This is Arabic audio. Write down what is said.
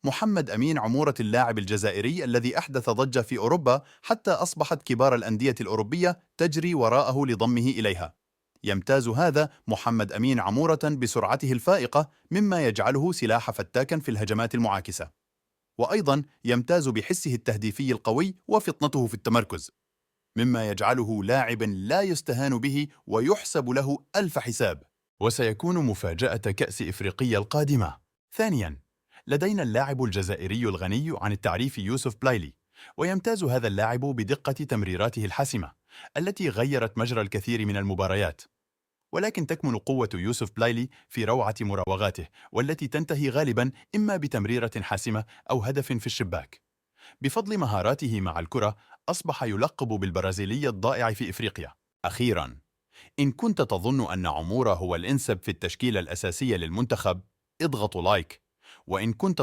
محمد أمين عمورة اللاعب الجزائري الذي أحدث ضجة في أوروبا حتى أصبحت كبار الأندية الأوروبية تجري وراءه لضمه إليها. يمتاز هذا محمد أمين عمورة بسرعته الفائقة مما يجعله سلاح فتاكا في الهجمات المعاكسة، وأيضا يمتاز بحسه التهديفي القوي وفطنته في التمركز، مما يجعله لاعبا لا يستهان به ويحسب له ألف حساب، وسيكون مفاجأة كأس إفريقيا القادمة. ثانياً، لدينا اللاعب الجزائري الغني عن التعريف يوسف بلايلي، ويمتاز هذا اللاعب بدقة تمريراته الحاسمة التي غيرت مجرى الكثير من المباريات. ولكن تكمن قوة يوسف بلايلي في روعة مراوغاته، والتي تنتهي غالباً إما بتمريرة حاسمة أو هدف في الشباك. بفضل مهاراته مع الكرة أصبح يلقب بالبرازيلي الضائع في إفريقيا. أخيراً، إن كنت تظن أن عمورة هو الأنسب في التشكيلة الأساسية للمنتخب، اضغط لايك. وإن كنت